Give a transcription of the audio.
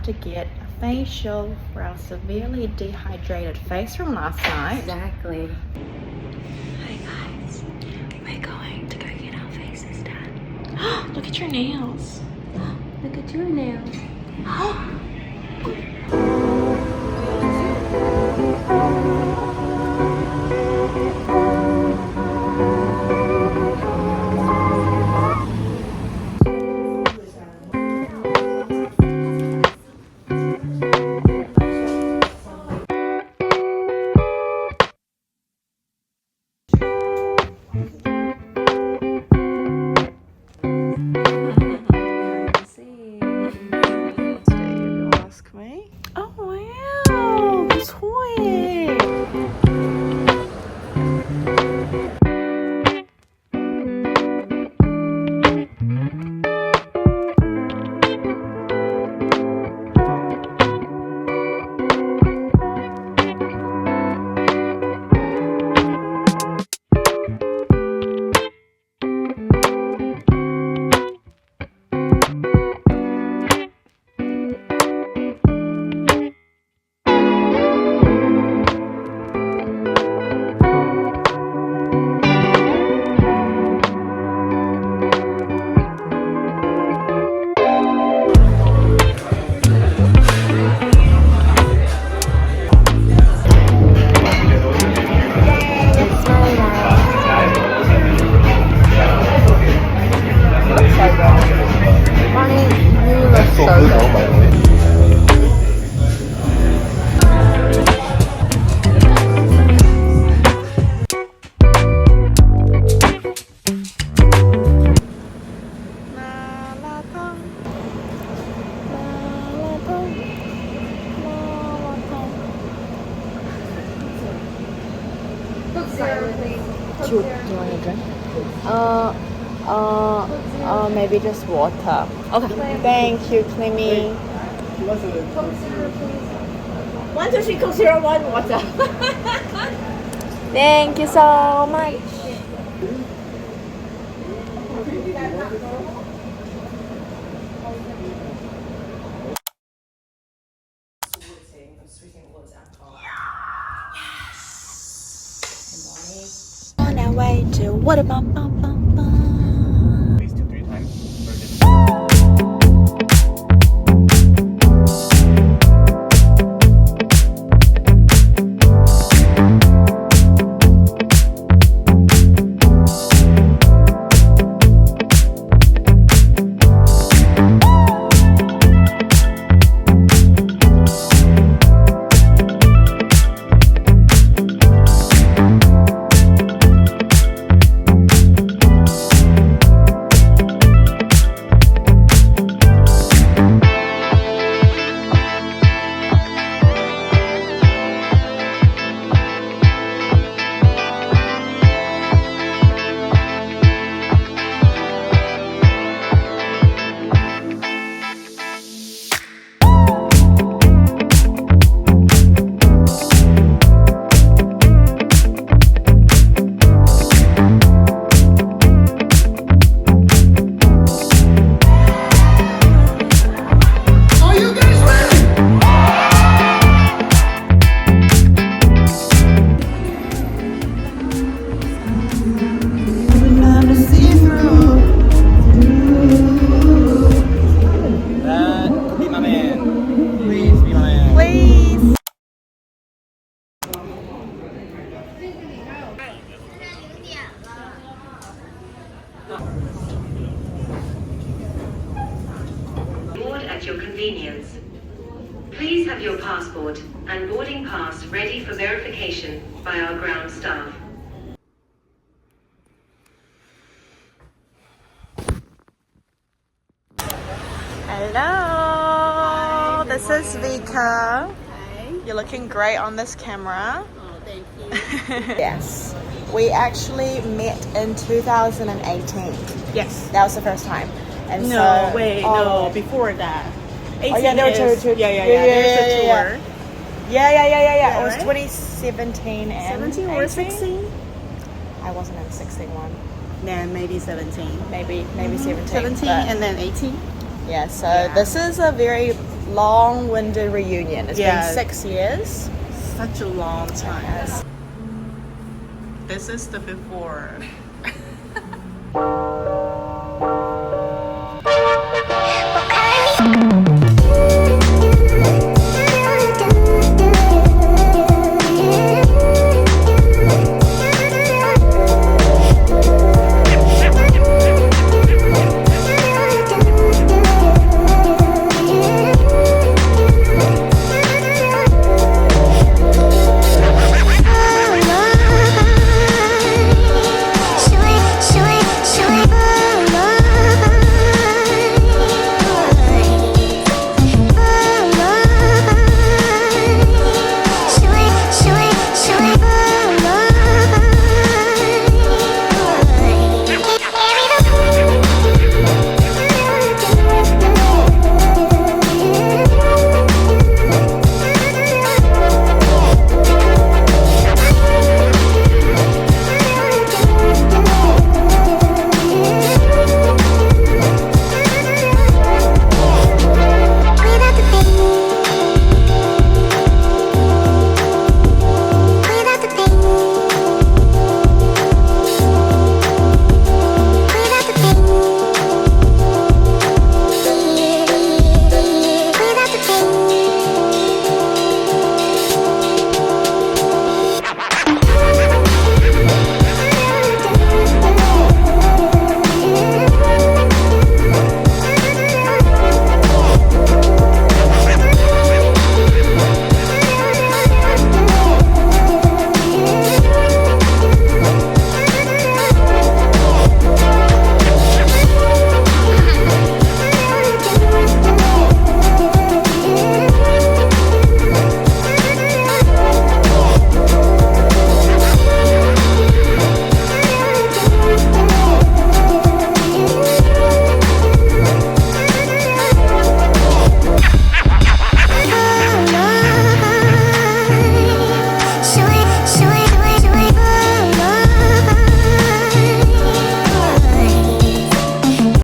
to get a facial for our severely dehydrated face from last night. Exactly. Hey guys, we're going to go get our faces done. Look at your nails. Look at your nails. Do you want a drink? Maybe just water. Okay. Thank you, Clemmy. 1, 2, 3, Coke Zero, 1 water. Thank you so much. On our way to Waterbomb. At least 2-3 times. At your convenience. Please have your passport and boarding pass ready for verification by our ground staff. Hello, this is Vika. Hi. You're looking great on this camera. Oh, thank you. Yes, we actually met in 2018. Yes. That was the first time. And No, so, wait, no, before that. 18 yeah, there were two. Yeah, there's a tour. Yeah. It was right? 2017 and 17 or 18? 16? I wasn't in 16 one. Then maybe 17. Maybe 17. 17 but- and then 18. Yeah, so this is a very long-winded reunion. It's Yes. been 6 years. Such a long time. This is the before.